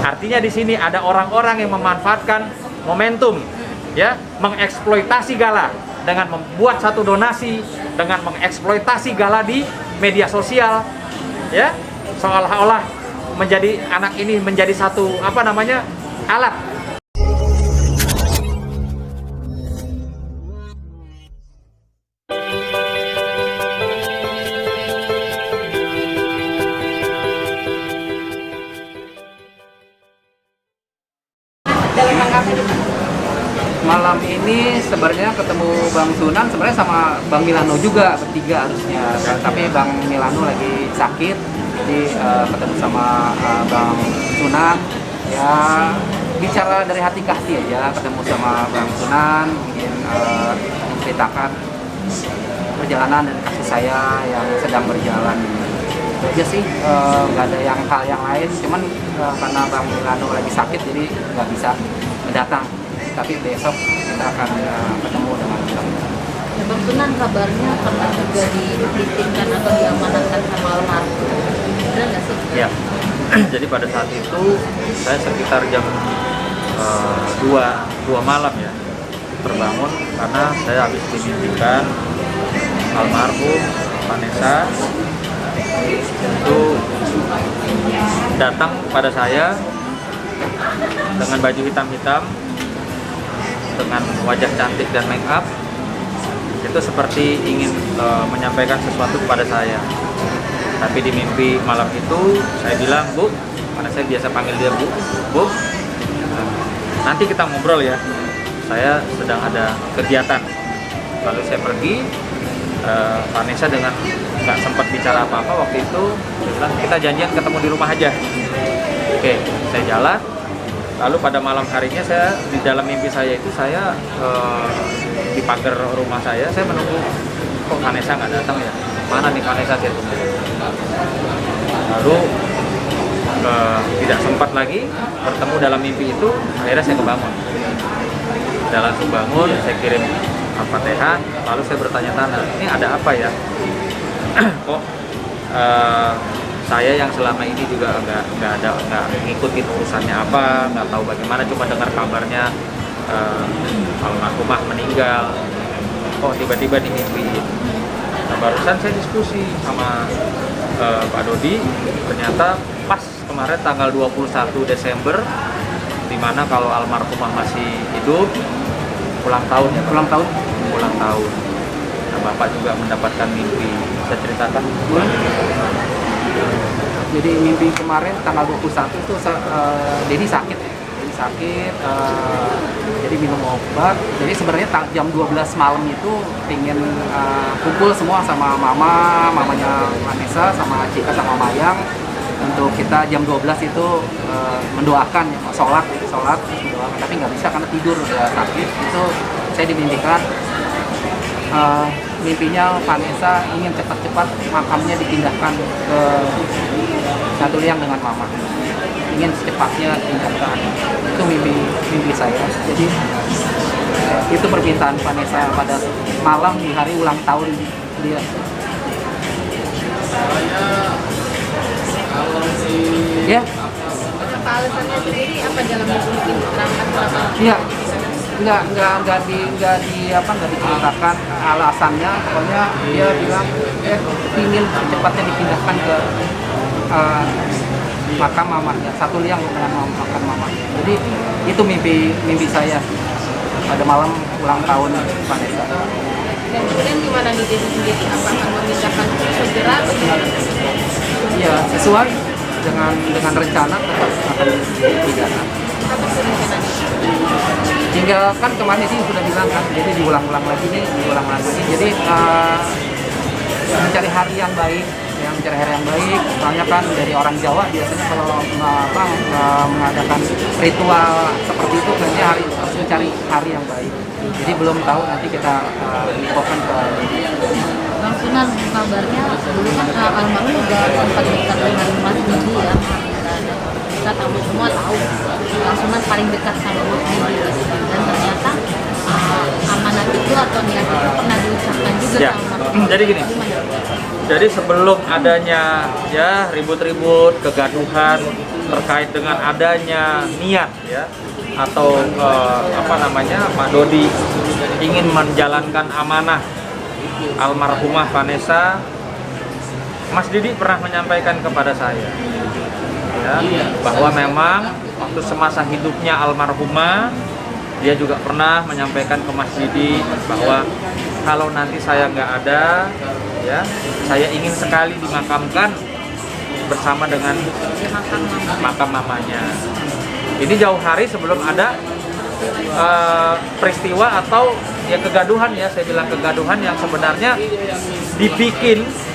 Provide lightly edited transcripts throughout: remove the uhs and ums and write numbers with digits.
Artinya di sini ada orang-orang yang memanfaatkan momentum, ya, mengeksploitasi Gala dengan membuat satu donasi, dengan mengeksploitasi Gala di media sosial, ya, seolah-olah menjadi anak ini menjadi satu alat. Malam ini sebenarnya ketemu Bang Sunan sebenarnya sama Bang Milano juga, bertiga harusnya, tapi Bang Milano lagi sakit, jadi ketemu sama Bang Sunan, ya bicara dari hati ke hati aja, ketemu sama Bang Sunan, mungkin menceritakan perjalanan dan kasus saya yang sedang berjalan. Itu aja sih, nggak ada hal yang lain, cuman karena Bang Milano lagi sakit jadi nggak bisa datang. Tapi besok kita akan ketemu dengan beliau. Ya, Bang Sunan, kabarnya pernah juga dititipkan atau diamanatkan sama almarhum. Benar nggak sih? Ya. Jadi pada saat itu saya sekitar jam 2 malam ya terbangun karena saya habis dimimpikan almarhum Vanessa itu datang pada saya dengan baju hitam-hitam, dengan wajah cantik dan make up, itu seperti ingin menyampaikan sesuatu kepada saya. Tapi di mimpi malam itu saya bilang, Bu, karena saya biasa panggil dia Bu, nanti kita ngobrol ya, saya sedang ada kegiatan. Lalu saya pergi, Vanessa dengan nggak sempat bicara apa-apa waktu itu, dia bilang kita janjian ketemu di rumah aja. Oke, saya jalan. Lalu pada malam harinya saya di dalam mimpi saya itu saya di pagar rumah saya menunggu, kok Vanessa nggak datang ya? Mana nih Vanessa saya tunggu. Lalu tidak sempat lagi bertemu dalam mimpi itu, akhirnya saya kebangun. Langsung bangun, saya kirim Al-Fatihah, lalu saya bertanya-tanya, ini ada apa ya? Kok saya yang selama ini juga nggak ngikutin urusannya apa, nggak tahu bagaimana, cuma dengar kabarnya almarhumah meninggal, kok tiba-tiba dimimpiin. Nah, barusan saya diskusi sama Pak Dodi, ternyata pas kemarin tanggal 21 Desember, dimana kalau almarhumah masih hidup, ulang tahun ya, ulang tahun. Nah, Bapak juga mendapatkan mimpi, saya ceritakan. Jadi mimpi kemarin tanggal 21 itu Dedi sakit, jadi minum obat. Jadi sebenarnya jam 12 malam itu pingin kumpul semua sama mamanya Vanessa, sama Cika, sama Mayang, untuk kita jam 12 itu mendoakan, sholat mendoakan. Tapi nggak bisa karena tidur, udah sakit. Itu saya dimimpikan, mimpinya Vanessa ingin cepat-cepat makamnya dipindahkan ke Satu Liang dengan mama, ingin secepatnya dipindahkan. Itu mimpi saya. Jadi itu permintaan Vanessa pada malam di hari ulang tahun dia. Ya. Apa alasannya sendiri, apa dalam mungkin berangkat sama? Iya. Nggak diceritakan alasannya, pokoknya dia bilang ingin secepatnya dipindahkan ke makam mamanya, Satu Liang dengan makam mamanya. Jadi itu mimpi saya pada malam ulang tahun Vanessa. Dan kemudian gimana di diri sendiri, apakah memindahkan segera atau gimana? Iya, sesuai dengan rencana tetap akan dipindahkan. Apa sih rencananya? Tinggal kan kemarin sih sudah bilang kan, jadi diulang-ulang lagi. Jadi mencari hari yang baik, soalnya kan dari orang Jawa biasanya kalau mengadakan ritual seperti itu kayaknya harus mencari hari yang baik. Jadi belum tahu, nanti kita infokan ke Bang Sunan, kabarnya dulu kan almarhum juga sempat dekat dengan Mas Didi ya. Kita tahu semua tahu Bang Sunan paling dekat sama Mas Didi, dan ternyata amanat itu atau niat itu pernah diucapkan juga Ya, sama. jadi gini. Jadi sebelum adanya ya ribut-ribut, kegaduhan terkait dengan adanya niat ya atau Pak Dodi ingin menjalankan amanah almarhumah Vanessa, Mas Didi pernah menyampaikan kepada saya ya, bahwa memang waktu semasa hidupnya almarhumah dia juga pernah menyampaikan ke Mas Didi bahwa kalau nanti saya nggak ada ya, saya ingin sekali dimakamkan bersama dengan makam mamanya. Ini jauh hari sebelum ada peristiwa atau ya kegaduhan ya, saya bilang kegaduhan yang sebenarnya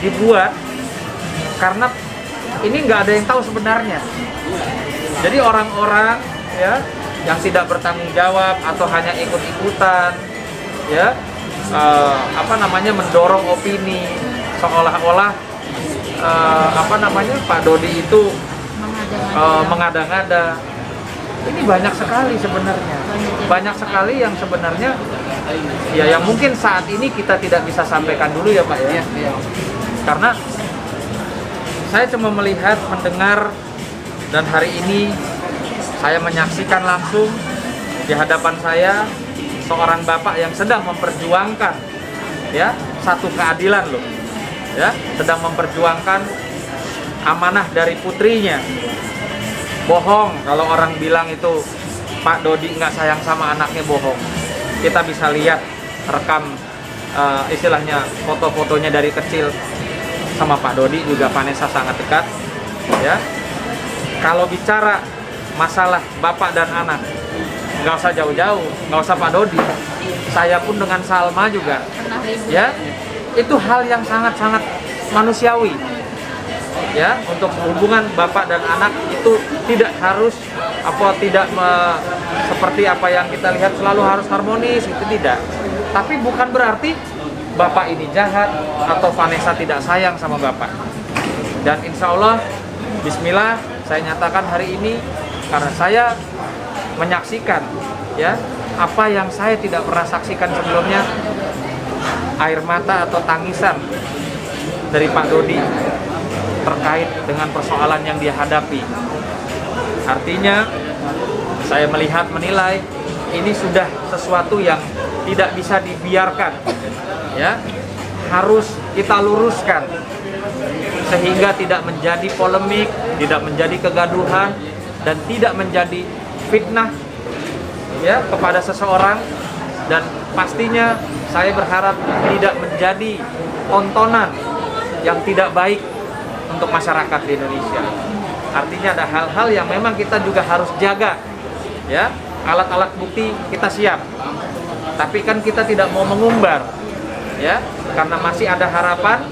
dibuat karena ini nggak ada yang tahu sebenarnya. Jadi orang-orang ya yang tidak bertanggung jawab atau hanya ikut-ikutan ya mendorong opini seolah-olah Pak Dodi itu mengada-ngada. Ini banyak sekali sebenarnya, banyak sekali yang sebenarnya ya yang mungkin saat ini kita tidak bisa sampaikan dulu ya Pak ya, karena saya cuma melihat, mendengar, dan hari ini saya menyaksikan langsung di hadapan saya seorang bapak yang sedang memperjuangkan ya satu keadilan loh ya, sedang memperjuangkan amanah dari putrinya. Bohong kalau orang bilang itu Pak Dodi nggak sayang sama anaknya, bohong. Kita bisa lihat rekam istilahnya foto-fotonya dari kecil sama Pak Dodi juga Vanessa sangat dekat ya. Kalau bicara masalah bapak dan anak nggak usah jauh-jauh, nggak usah Pak Dodi, saya pun dengan Salma juga ya, itu hal yang sangat-sangat manusiawi ya, untuk hubungan bapak dan anak itu tidak harus seperti apa yang kita lihat selalu harus harmonis, itu tidak. Tapi bukan berarti bapak ini jahat atau Vanessa tidak sayang sama bapak. Dan insya Allah bismillah saya nyatakan hari ini karena saya menyaksikan ya apa yang saya tidak pernah saksikan sebelumnya, air mata atau tangisan dari Pak Dodi terkait dengan persoalan yang dia hadapi. Artinya saya menilai ini sudah sesuatu yang tidak bisa dibiarkan ya, harus kita luruskan sehingga tidak menjadi polemik, tidak menjadi kegaduhan, dan tidak menjadi fitnah ya kepada seseorang, dan pastinya saya berharap tidak menjadi tontonan yang tidak baik untuk masyarakat di Indonesia. Artinya ada hal-hal yang memang kita juga harus jaga ya, alat-alat bukti kita siap, tapi kan kita tidak mau mengumbar ya, karena masih ada harapan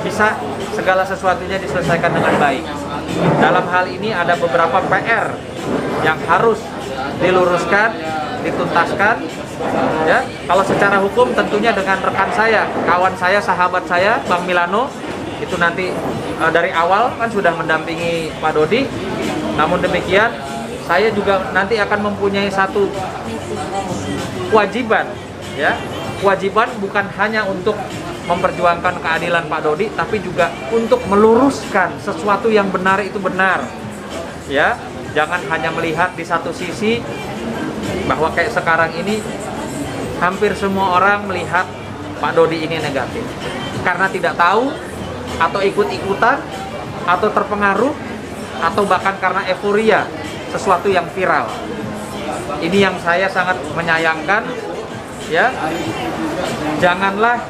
bisa segala sesuatunya diselesaikan dengan baik. Dalam hal ini ada beberapa PR yang harus diluruskan, dituntaskan ya. Kalau secara hukum tentunya dengan rekan saya, kawan saya, sahabat saya, Bang Milano, itu nanti dari awal kan sudah mendampingi Pak Dodi. Namun demikian saya juga nanti akan mempunyai satu kewajiban ya, kewajiban bukan hanya untuk memperjuangkan keadilan Pak Dodi, tapi juga untuk meluruskan sesuatu yang benar itu benar ya. Jangan hanya melihat di satu sisi, bahwa kayak sekarang ini hampir semua orang melihat Pak Dodi ini negatif karena tidak tahu atau ikut-ikutan atau terpengaruh atau bahkan karena euforia sesuatu yang viral. Ini yang saya sangat menyayangkan ya. Janganlah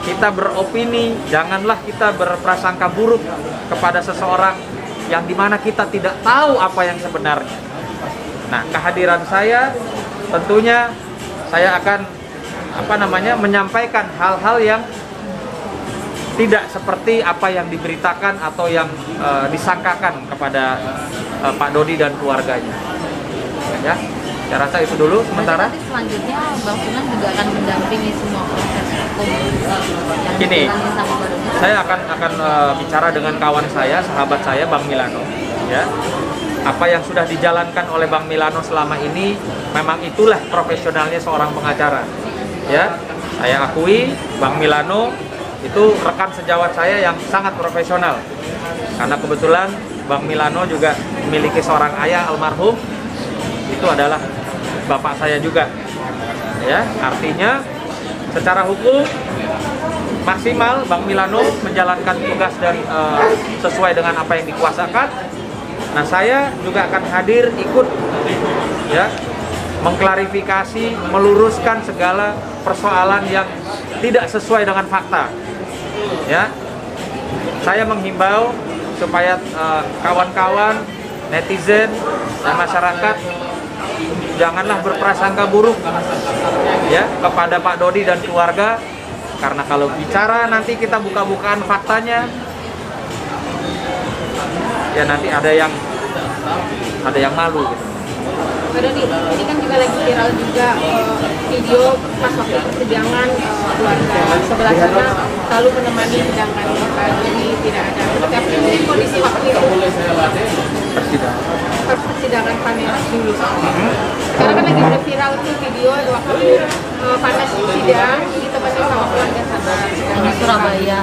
kita beropini, janganlah kita berprasangka buruk kepada seseorang yang dimana kita tidak tahu apa yang sebenarnya. Nah, kehadiran saya tentunya saya akan menyampaikan hal-hal yang tidak seperti apa yang diberitakan atau yang disangkakan kepada Pak Dodi dan keluarganya. Ya, saya rasa itu dulu sementara. Nanti selanjutnya Bang Sunan juga akan mendampingi semua proses hukum yang Gini, dijalani sama Bang Dodi. saya akan bicara dengan kawan saya, sahabat saya, Bang Milano. Ya, apa yang sudah dijalankan oleh Bang Milano selama ini memang itulah profesionalnya seorang pengacara. Ya, saya akui Bang Milano itu rekan sejawat saya yang sangat profesional, karena kebetulan Bang Milano juga memiliki seorang ayah almarhum, itu adalah bapak saya juga. Ya, artinya secara hukum maksimal Bang Milano menjalankan tugas dan sesuai dengan apa yang dikuasakan. Nah, saya juga akan hadir ikut ya, mengklarifikasi, meluruskan segala persoalan yang tidak sesuai dengan fakta. Ya, saya menghimbau supaya kawan-kawan, netizen, dan masyarakat janganlah berprasangka buruk ya kepada Pak Dodi dan keluarga, karena kalau bicara nanti kita buka-bukaan faktanya, ya nanti ada yang malu gitu. Pak Dodi, ini kan juga lagi viral juga video pas waktu persidangan keluarga sebelah sana selalu menemani sedangkan Pak Dodi tidak ada. Seperti apa sih kondisi waktu itu? Persidangan panas dulu. Sekarang kan lagi udah viral tuh video waktu panas sidang ditemani sama keluarga sana. Di Surabaya.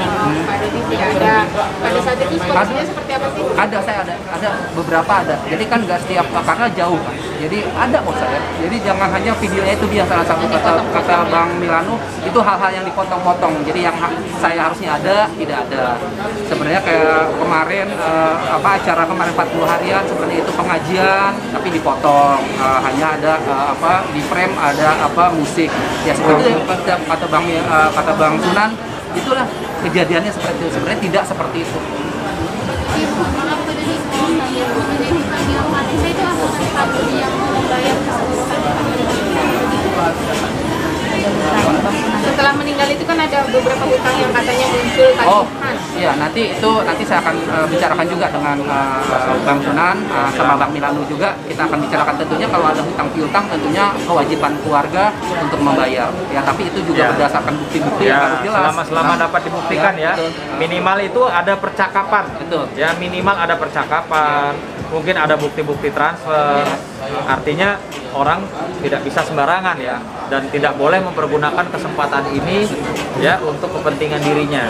Pak Dodi tidak ada. Pada saat itu kondisinya seperti apa sih? Saya ada beberapa ada. Jadi kan nggak setiap, karena jauh kan. Jadi ada kok saya. Jadi jangan hanya videonya itu dia, salah satu kata Bang Milano itu hal-hal yang dipotong-potong. Jadi yang saya harusnya ada tidak ada. Sebenarnya kayak kemarin acara kemarin 40 harian seperti itu pengajian tapi dipotong. Hanya ada di frame ada musik. Ya seperti itu kata Bang Sunan, itulah kejadiannya seperti itu. Sebenarnya tidak seperti itu. Maaf Pak Dodi, saya mengenai hutang mati saya itu apakah Pak Dodi yang membayar Setelah meninggal itu kan ada beberapa hutang yang katanya muncul tagihan. Iya, nanti saya akan bicarakan juga dengan Bang Sunan sama Bang Milano juga. Kita akan bicarakan tentunya kalau ada hutang piutang tentunya kewajiban keluarga untuk membayar. Ya, tapi itu juga berdasarkan bukti-bukti yang harus jelas. Selama dapat dibuktikan ya. Betul. Minimal itu ada percakapan. Betul. Ya, minimal ada percakapan. Mungkin ada bukti-bukti transfer. Artinya orang tidak bisa sembarangan ya, dan tidak boleh mempergunakan kesempatan ini ya untuk kepentingan dirinya.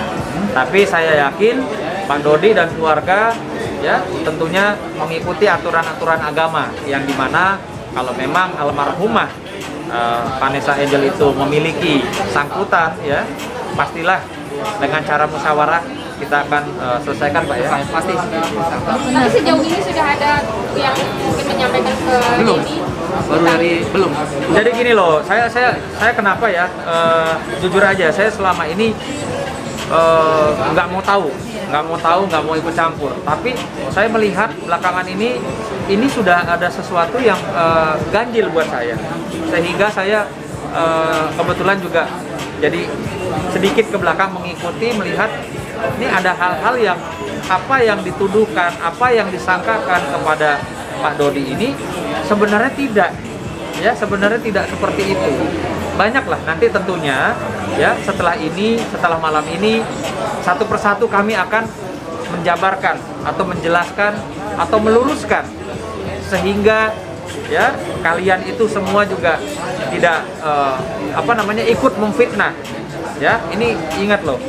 Tapi saya yakin Pak Dodi dan keluarga ya tentunya mengikuti aturan-aturan agama, yang dimana kalau memang almarhumah Vanessa Angel itu memiliki sangkutan ya, pastilah dengan cara musyawarah kita akan selesaikan Pak ya. Pasti. Tapi sejauh ini sudah ada yang mungkin menyampaikan ke Belum. Dedi? Belum. Jadi gini loh, saya kenapa ya, jujur aja saya selama ini nggak mau tahu, nggak mau ikut campur. Tapi saya melihat belakangan ini sudah ada sesuatu yang ganjil buat saya, sehingga saya kebetulan juga jadi sedikit ke belakang mengikuti, melihat ini ada hal-hal yang apa yang dituduhkan, apa yang disangkakan kepada Pak Dodi ini sebenarnya tidak, ya sebenarnya tidak seperti itu. Banyaklah nanti tentunya ya setelah malam ini satu persatu kami akan menjabarkan atau menjelaskan atau meluruskan sehingga ya kalian itu semua juga tidak ikut memfitnah. Ya, ini ingat loh.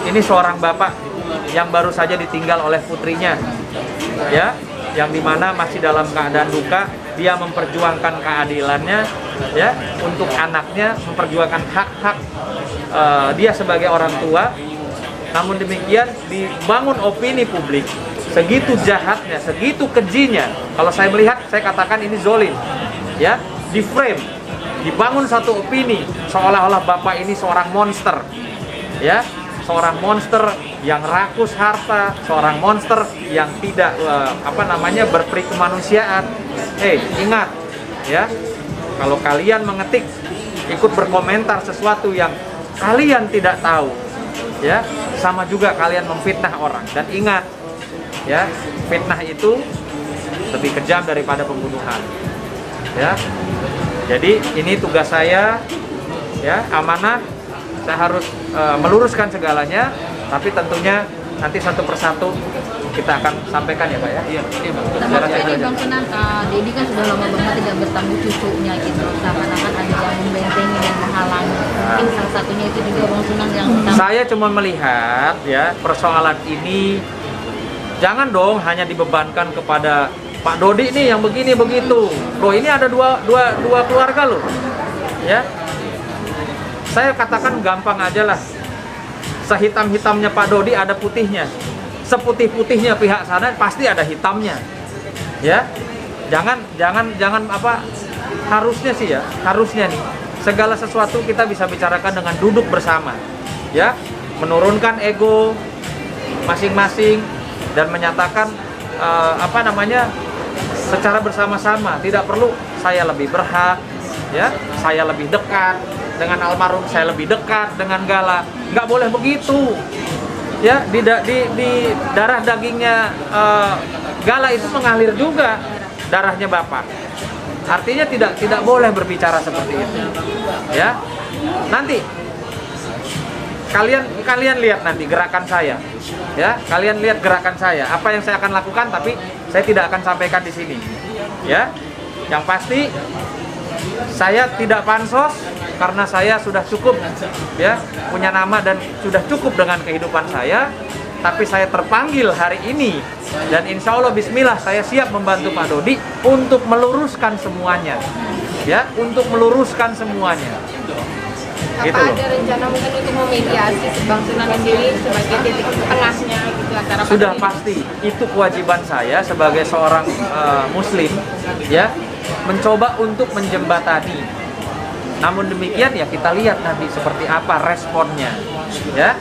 Ini seorang bapak yang baru saja ditinggal oleh putrinya. Ya, yang dimana masih dalam keadaan duka, dia memperjuangkan keadilannya ya untuk anaknya, memperjuangkan hak-hak dia sebagai orang tua. Namun demikian dibangun opini publik segitu jahatnya, segitu kejinya. Kalau saya melihat, saya katakan ini zolim. Ya, di frame, dibangun satu opini seolah-olah bapak ini seorang monster. Ya, seorang monster yang rakus harta, seorang monster yang tidak berperi kemanusiaan. Ingat ya, kalau kalian mengetik, ikut berkomentar sesuatu yang kalian tidak tahu, ya sama juga kalian memfitnah orang. Dan ingat ya, fitnah itu lebih kejam daripada pembunuhan. Ya, jadi ini tugas saya, ya amanah. Saya harus meluruskan segalanya, tapi tentunya nanti satu persatu kita akan sampaikan ya Pak ya. Iya, Bang. Tapi Bang Sunan, Dedi kan sudah lama banget tidak bertemu cucunya gitu. Seakan-akan ada yang membentengi dan menghalangi. Mungkin salah satunya itu juga Bang Sunan yang Saya cuma melihat ya persoalan ini Jangan dong hanya dibebankan kepada Pak Dodi nih yang begini begitu. Loh, ini ada dua keluarga loh. Ya. Saya katakan gampang aja lah. Sehitam-hitamnya Pak Dodi ada putihnya. Seputih-putihnya pihak sana pasti ada hitamnya. Ya. Jangan apa, harusnya sih ya, harusnya nih segala sesuatu kita bisa bicarakan dengan duduk bersama. Ya. Menurunkan ego masing-masing dan menyatakan secara bersama-sama. Tidak perlu saya lebih berhak, ya, saya lebih dekat dengan almarhum, saya lebih dekat dengan Gala. Nggak boleh begitu, ya. Di darah dagingnya Gala itu mengalir juga darahnya Bapak. Artinya tidak boleh berbicara seperti itu, ya. Nanti kalian lihat nanti gerakan saya, ya. Kalian lihat gerakan saya, apa yang saya akan lakukan, tapi saya tidak akan sampaikan di sini, ya. Yang pasti saya tidak pansos karena saya sudah cukup, ya, punya nama dan sudah cukup dengan kehidupan saya. Tapi saya terpanggil hari ini dan insya Allah Bismillah saya siap membantu Pak Dodi untuk meluruskan semuanya, ya, untuk meluruskan semuanya. Apa Gitu loh. ada rencana mungkin untuk memediasi Bang Sunan sendiri sebagai titik tengahnya gitu antara Sudah Pak Dodi? pasti itu kewajiban saya sebagai seorang muslim, ya, mencoba untuk menjembatani. Namun demikian ya kita lihat nanti seperti apa responnya, ya.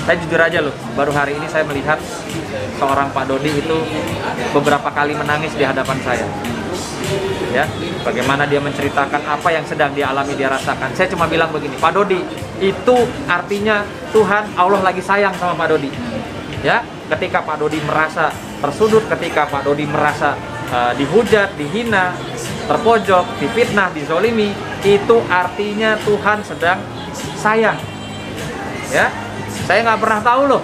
Saya jujur aja loh, baru hari ini saya melihat seorang Pak Dodi itu beberapa kali menangis di hadapan saya, ya. Bagaimana dia menceritakan apa yang sedang dia alami, dia rasakan. Saya cuma bilang begini, Pak Dodi, itu artinya Tuhan, Allah lagi sayang sama Pak Dodi, ya. Ketika Pak Dodi merasa tersudut, ketika Pak Dodi merasa dihujat, dihina, terpojok, difitnah, dizolimi, itu artinya Tuhan sedang sayang, ya. Saya nggak pernah tahu loh,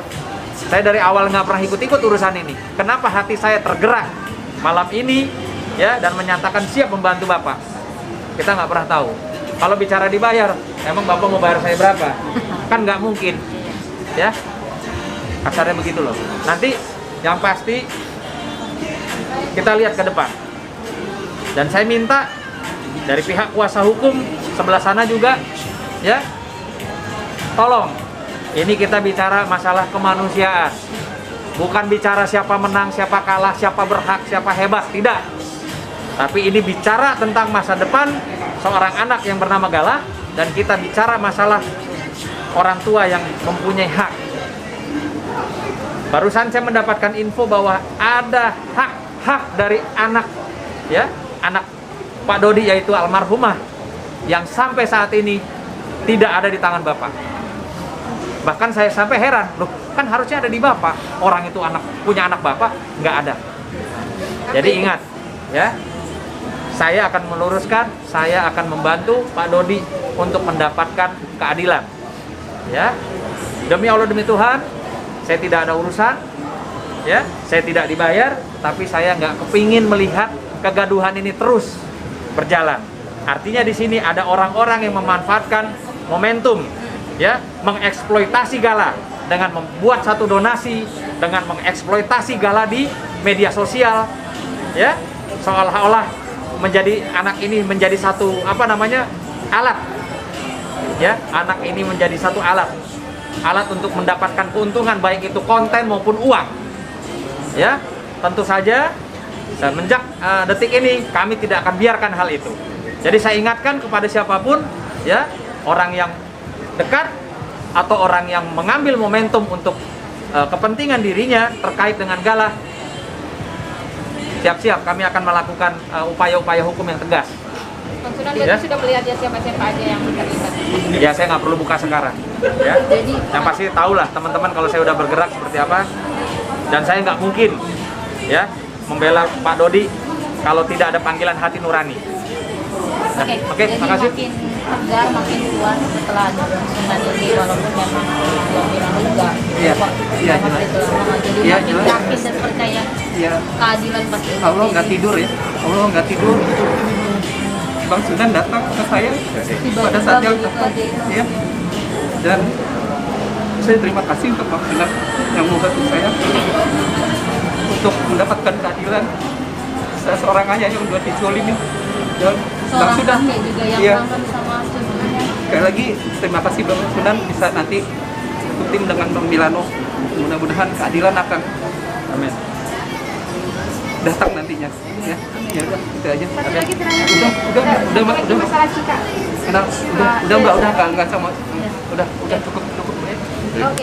saya dari awal nggak pernah ikut-ikut urusan ini. Kenapa hati saya tergerak malam ini, ya, dan menyatakan siap membantu Bapak? Kita nggak pernah tahu. Kalau bicara dibayar, emang Bapak mau bayar saya berapa? Kan nggak mungkin, ya. Kasarnya begitu loh. Nanti yang pasti kita lihat ke depan. Dan saya minta dari pihak kuasa hukum sebelah sana juga, ya, tolong. Ini kita bicara masalah kemanusiaan. Bukan bicara siapa menang, siapa kalah, siapa berhak, siapa hebat, tidak. Tapi ini bicara tentang masa depan seorang anak yang bernama Gala, dan kita bicara masalah orang tua yang mempunyai hak. Barusan saya mendapatkan info bahwa ada hak dari anak, ya, anak Pak Dodi, yaitu almarhumah, yang sampai saat ini tidak ada di tangan Bapak. Bahkan saya sampai heran, loh, kan harusnya ada di Bapak. Orang itu punya anak Bapak, nggak ada. Jadi ingat, ya, saya akan meluruskan, saya akan membantu Pak Dodi untuk mendapatkan keadilan, ya. Demi Allah, demi Tuhan, saya tidak ada urusan, ya, saya tidak dibayar, tapi saya nggak kepingin melihat kegaduhan ini terus berjalan. Artinya di sini ada orang-orang yang memanfaatkan momentum, ya, mengeksploitasi Gala dengan membuat satu donasi, dengan mengeksploitasi Gala di media sosial, ya, seolah-olah menjadi anak ini menjadi satu alat, ya, anak ini menjadi satu alat untuk mendapatkan keuntungan, baik itu konten maupun uang, ya. Tentu saja semenjak detik ini kami tidak akan biarkan hal itu. Jadi saya ingatkan kepada siapapun, ya, orang yang dekat atau orang yang mengambil momentum untuk kepentingan dirinya terkait dengan Gala, siap-siap kami akan melakukan upaya-upaya hukum yang tegas. Bang Sunan berarti sudah melihat ya siapa-siapa aja yang terlibat? Ya, saya nggak perlu buka sekarang, ya. Yang pasti tahulah teman-teman kalau saya udah bergerak seperti apa, dan saya nggak mungkin, ya, membela Pak Dodi kalau tidak ada panggilan hati nurani. Oke, jadi makasih. makin tegar, makin kuat setelah ada Bang Sunan ini, walaupun memang dia bilang juga Iya, iya, banget jelas. gitu lama. Jadi Iya, makin jelas. yakin dan percaya Ya, keadilan pasti. Allah nggak tidur ya, Allah nggak tidur. Bang Sunan datang ke saya pada saat yang tepat, ya. Dan Saya terima kasih untuk Bang Sunan yang membantu saya untuk mendapatkan keadilan. Saya seorang ayah yang sudah dizolimi. Dan Bang Seorang Sunan, kakek juga yang iya, kangen sama cucunya. sekali lagi terima kasih Bang Sunan, bisa nanti satu tim dengan Bang Milano. Mudah-mudahan keadilan akan Amin. datang nantinya. Ya, ya udah, itu aja. Satu lagi terakhir. Udah, Mbak, Lagi udah. masalah Cika. Udah, Mbak, udah, enggak sama. Udah cukup. Oke.